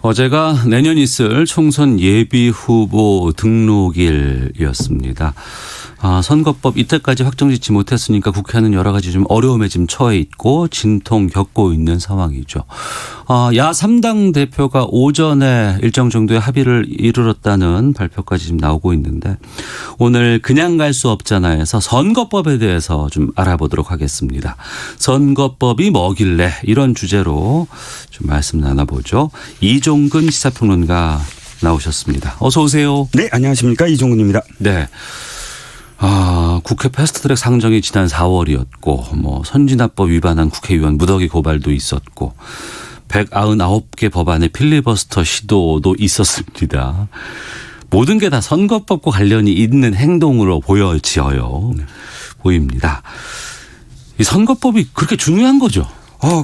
어제가 내년 있을 총선 예비 후보 등록일이었습니다. 선거법 이때까지 확정짓지 못했으니까 국회는 여러 가지 좀 어려움에 지금 처해 있고 진통 겪고 있는 상황이죠. 야 3당 대표가 오전에 일정 정도의 합의를 이르렀다는 발표까지 지금 나오고 있는데 오늘 그냥 갈 수 없잖아요.에서 선거법에 대해서 좀 알아보도록 하겠습니다. 선거법이 뭐길래 이런 주제로 좀 말씀 나눠보죠. 이종근 시사평론가 나오셨습니다. 어서 오세요. 네, 안녕하십니까. 이종근입니다. 네. 국회 패스트트랙 상정이 지난 4월이었고 선진화법 위반한 국회의원 무더기 고발도 있었고 199개 법안의 필리버스터 시도도 있었습니다. 모든 게 다 선거법과 관련이 있는 행동으로 보입니다. 이 선거법이 그렇게 중요한 거죠?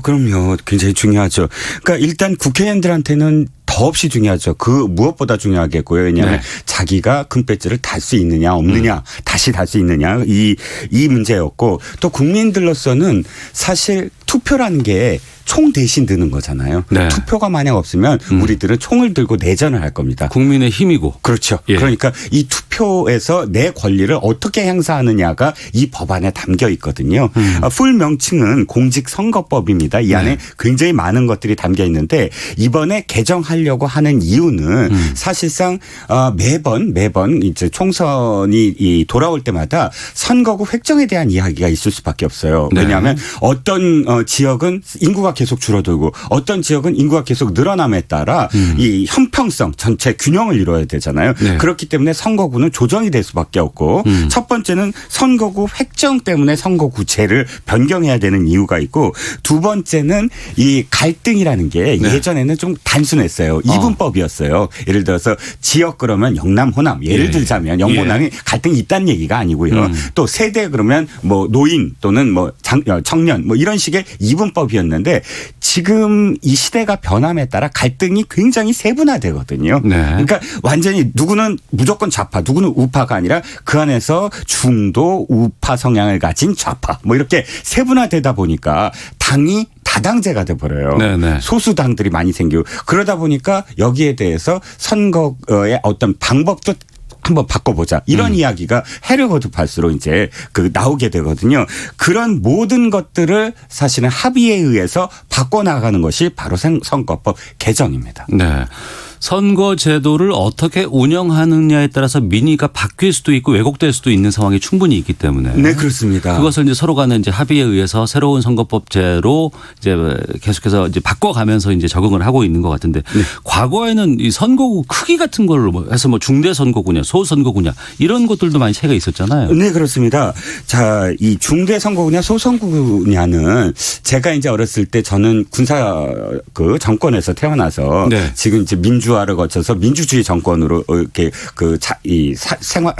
그럼요. 굉장히 중요하죠. 그러니까 일단 국회의원들한테는 더없이 중요하죠. 그 무엇보다 중요하겠고요. 왜냐하면 자기가 큰 배지를 달 수 있느냐 없느냐 다시 달 수 있느냐 이 문제였고 또 국민들로서는 사실 투표라는 게 총 대신 드는 거잖아요. 네. 투표가 만약 없으면 우리들은 총을 들고 내전을 할 겁니다. 국민의 힘이고. 그렇죠. 예. 그러니까 이 투표에서 내 권리를 어떻게 행사하느냐가 이 법안에 담겨 있거든요. 풀 명칭은 공직선거법입니다. 이 안에 굉장히 많은 것들이 담겨 있는데 이번에 개정하려고 하는 이유는 사실상 매번 이제 총선이 돌아올 때마다 선거구 획정에 대한 이야기가 있을 수밖에 없어요. 왜냐하면 어떤 지역은 인구가 계속 줄어들고 어떤 지역은 인구가 계속 늘어남에 따라 이 형평성 전체 균형을 이루어야 되잖아요. 네. 그렇기 때문에 선거구는 조정이 될 수밖에 없고 첫 번째는 선거구 획정 때문에 선거구제를 변경해야 되는 이유가 있고 두 번째는 이 갈등이라는 게 예전에는 좀 단순했어요. 이분법이었어요. 예를 들어서 지역 그러면 영남 호남 예를 들자면 영호남이 갈등이 있다는 얘기가 아니고요. 또 세대 그러면 노인 또는 청년 이런 식의 이분법이었는데 지금 이 시대가 변함에 따라 갈등이 굉장히 세분화되거든요. 네. 그러니까 완전히 누구는 무조건 좌파, 누구는 우파가 아니라 그 안에서 중도 우파 성향을 가진 좌파 이렇게 세분화되다 보니까 당이 다당제가 돼버려요. 네네. 소수당들이 많이 생기고 그러다 보니까 여기에 대해서 선거의 어떤 방법도 한번 바꿔보자. 이런 이야기가 해를 거듭할수록 이제 나오게 되거든요. 그런 모든 것들을 사실은 합의에 의해서 바꿔나가는 것이 바로 선거법 개정입니다. 네. 선거 제도를 어떻게 운영하느냐에 따라서 민의가 바뀔 수도 있고 왜곡될 수도 있는 상황이 충분히 있기 때문에. 네, 그렇습니다. 그것을 이제 서로 간에 이제 합의에 의해서 새로운 선거법제로 이제 계속해서 이제 바꿔가면서 이제 적응을 하고 있는 것 같은데 과거에는 이 선거구 크기 같은 걸로 해서 중대 선거구냐, 소선거구냐 이런 것들도 많이 차이가 있었잖아요. 네, 그렇습니다. 자, 이 중대 선거구냐, 소선거구냐는 제가 이제 어렸을 때 저는 군사 정권에서 태어나서 지금 이제 민주화를 거쳐서 민주주의 정권으로 이렇게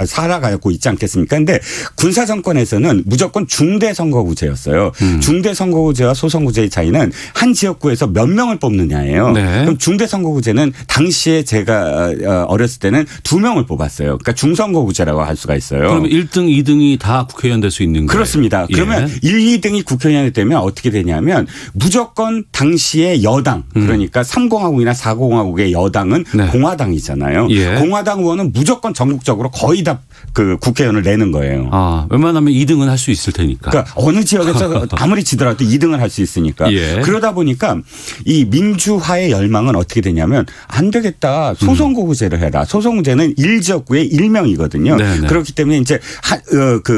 살아가고 있지 않겠습니까? 그런데 군사 정권에서는 무조건 중대 선거구제였어요. 중대 선거구제와 소선거구제의 차이는 한 지역구에서 몇 명을 뽑느냐예요. 네. 그럼 중대 선거구제는 당시에 제가 어렸을 때는 2명을 뽑았어요. 그러니까 중선거구제라고 할 수가 있어요. 그러면 1등, 2등이 다 국회의원 될 수 있는 거예요? 그렇습니다. 그러면 1, 2등이 국회의원이 되면 어떻게 되냐면 무조건 당시에 여당 그러니까 3공화국이나 4공화국의 여당은 공화당이잖아요. 공화당 의원은 무조건 전국적으로 거의 다 국회의원을 내는 거예요. 웬만하면 2등은 할 수 있을 테니까. 그러니까 어느 지역에서 아무리 지더라도 2등을 할 수 있으니까. 그러다 보니까 이 민주화의 열망은 어떻게 되냐면 안 되겠다. 소선거구제를 해라. 소선거구제는 1지역구에 1명이거든요. 그렇기 때문에 이제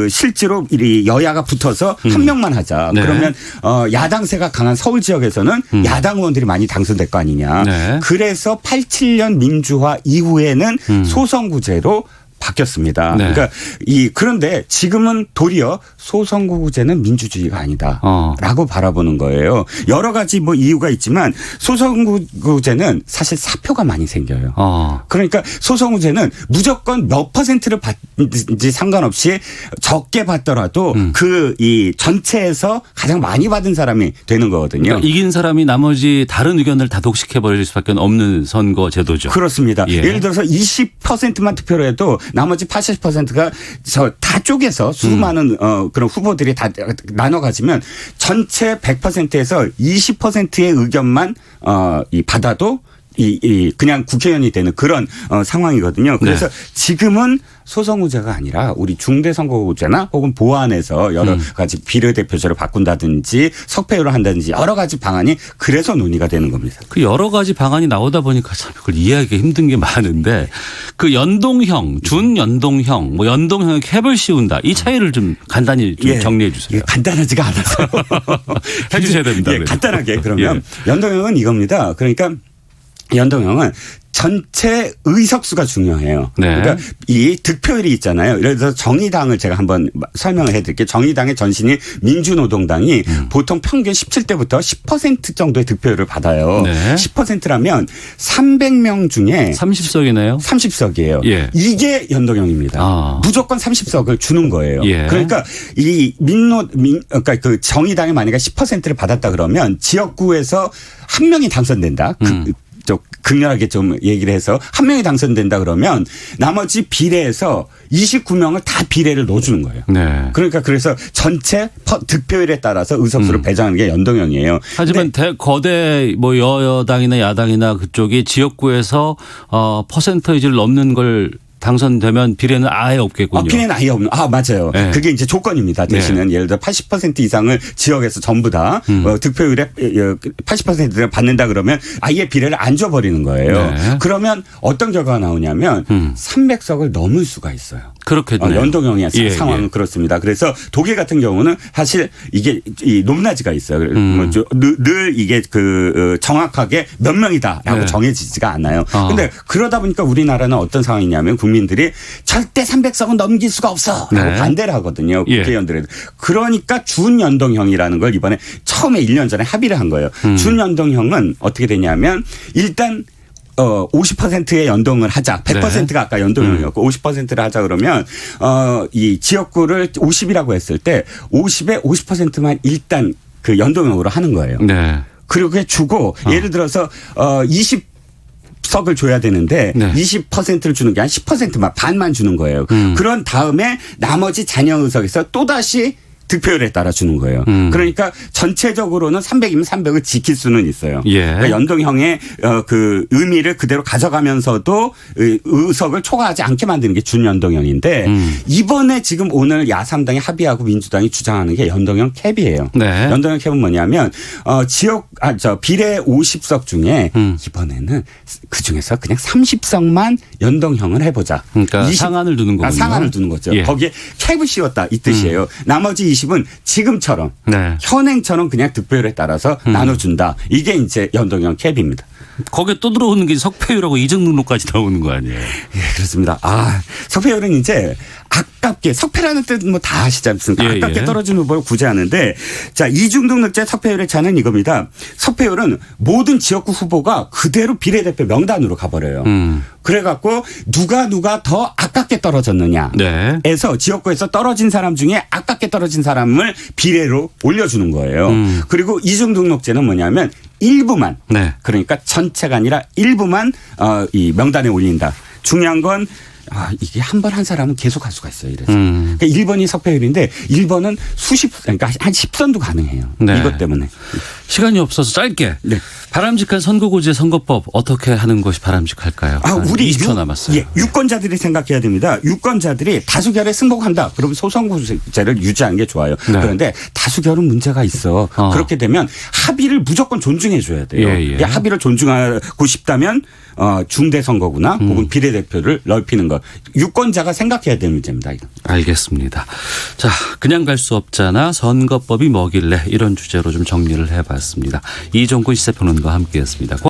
실제로 여야가 붙어서 한 명만 하자. 그러면 야당세가 강한 서울 지역에서는 야당 의원들이 많이 당선될 거 아니냐. 그래서 87년 민주화 이후에는 소선구제로 바뀌었습니다. 그러니까 그런데 지금은 도리어 소선거구제는 민주주의가 아니다라고 바라보는 거예요. 여러 가지 이유가 있지만 소선거구제는 사실 사표가 많이 생겨요. 그러니까 소선거구제는 무조건 몇 퍼센트를 받는지 상관없이 적게 받더라도 이 전체에서 가장 많이 받은 사람이 되는 거거든요. 그러니까 이긴 사람이 나머지 다른 의견을 다 독식해 버릴 수밖에 없는 선거 제도죠. 그렇습니다. 예를 들어서 20%만 투표를 해도 나머지 80%가 다 쪼개서 수많은 그런 후보들이 다 나눠 가지면 전체 100%에서 20%의 의견만 받아도 그냥 국회의원이 되는 그런 상황이거든요. 그래서 지금은 소선거제가 아니라 우리 중대선거구제나 혹은 보완해서 여러 가지 비례대표제를 바꾼다든지 석패율을 한다든지 여러 가지 방안이 그래서 논의가 되는 겁니다. 그 여러 가지 방안이 나오다 보니까 참 그걸 이해하기 힘든 게 많은데 그 연동형, 준연동형, 뭐 연동형에 캡을 씌운다 이 차이를 좀 간단히 좀 정리해 주세요. 간단하지가 않아서 해 주셔야 됩니다. 간단하게 그러면 연동형은 이겁니다. 그러니까 연동형은 전체 의석수가 중요해요. 네. 그러니까 이 득표율이 있잖아요. 예를 들어서 정의당을 제가 한번 설명을 해드릴게요. 정의당의 전신인 민주노동당이 보통 평균 17대부터 10% 정도의 득표율을 받아요. 네. 10%라면 300명 중에 30석이네요. 30석이에요. 예. 이게 연동형입니다. 무조건 30석을 주는 거예요. 예. 그러니까 이 그러니까 그 정의당이 만약에 10%를 받았다 그러면 지역구에서 한 명이 당선된다. 극렬하게 좀 얘기를 해서 한 명이 당선된다 그러면 나머지 비례에서 29명을 다 비례를 넣어주는 거예요. 네. 그러니까 그래서 전체 득표율에 따라서 의석수를 배정하는 게 연동형이에요. 하지만 거대 뭐 여당이나 야당이나 그쪽이 지역구에서 퍼센테이지를 넘는 걸 당선되면 비례는 아예 없겠군요. 비례는 아예 없는. 맞아요. 네. 그게 이제 조건입니다. 대신은 예를 들어 80% 이상을 지역에서 전부 다 득표율의 80%를 받는다 그러면 아예 비례를 안 줘버리는 거예요. 네. 그러면 어떤 결과가 나오냐면 300석을 넘을 수가 있어요. 그렇겠네요. 연동형의 상황은 그렇습니다. 그래서 독일 같은 경우는 사실 이게 이 높낮이가 있어요. 늘 이게 정확하게 몇 명이다라고 정해지지가 않아요. 그런데 그러다 보니까 우리나라는 어떤 상황이냐면 국민들이 절대 300석은 넘길 수가 없어라고 반대를 하거든요. 국회의원들에도. 그러니까 준연동형이라는 걸 이번에 처음에 1년 전에 합의를 한 거예요. 준연동형은 어떻게 되냐면 일단 50%의 연동을 하자. 100%가 아까 연동형이었고 50%를 하자 그러면 이 지역구를 50이라고 했을 때 50에 50%만 일단 그 연동형으로 하는 거예요. 네. 그리고 그게 주고 예를 들어서 20석을 줘야 되는데 20%를 주는 게 아니라 10%만 반만 주는 거예요. 그런 다음에 나머지 잔여 의석에서 또다시 득표율에 따라 주는 거예요. 그러니까 전체적으로는 300이면 300을 지킬 수는 있어요. 그러니까 연동형의 그 의미를 그대로 가져가면서도 의석을 초과하지 않게 만드는 게 준연동형인데 이번에 지금 오늘 야3당이 합의하고 민주당이 주장하는 게 연동형 캡이에요. 네. 연동형 캡은 뭐냐면 비례 50석 중에 이번에는 그중에서 그냥 30석만 연동형을 해보자. 그러니까 상한을 두는 거군요. 상한을 두는 거죠. 거기에 캡을 씌웠다 이 뜻이에요. 나머지 20은 지금처럼 현행처럼 그냥 득표율에 따라서 나눠준다. 이게 이제 연동형 캡입니다. 거기에 또 들어오는 게 석패율하고 이중등록까지 나오는 거 아니에요? 예, 그렇습니다. 석패율은 이제 아깝게 석패라는 뜻은 뭐 다 아시지 않습니까? 아깝게 떨어진 후보를 구제하는데 자 이중등록제 석패율의 차는 이겁니다. 석패율은 모든 지역구 후보가 그대로 비례대표 명단으로 가버려요. 그래갖고 누가 더 아깝게 떨어졌느냐에서 지역구에서 떨어진 사람 중에 아깝게 떨어진 사람을 비례로 올려주는 거예요. 그리고 이중등록제는 뭐냐면 일부만 그러니까 전체가 아니라 일부만 이 명단에 올린다. 중요한 건 이게 한 번 한 사람은 계속 할 수가 있어요. 이래서. 그러니까 1번이 석패율인데 1번은 그러니까 한 10선도 가능해요. 이것 때문에. 시간이 없어서 짧게. 바람직한 선거구제 선거법 어떻게 하는 것이 바람직할까요? 우리 20초 남았어요. 유권자들이 생각해야 됩니다. 유권자들이 다수결에 승복한다. 그러면 소선거구제를 유지하는 게 좋아요. 그런데 다수결은 문제가 있어. 그렇게 되면 합의를 무조건 존중해 줘야 돼요. 합의를 존중하고 싶다면 중대선거구나 혹은 비례대표를 넓히는 것. 유권자가 생각해야 될 문제입니다. 이거. 알겠습니다. 자, 그냥 갈 수 없잖아. 선거법이 뭐길래 이런 주제로 좀 정리를 해봤습니다. 이종근 시사평론가와 함께했습니다.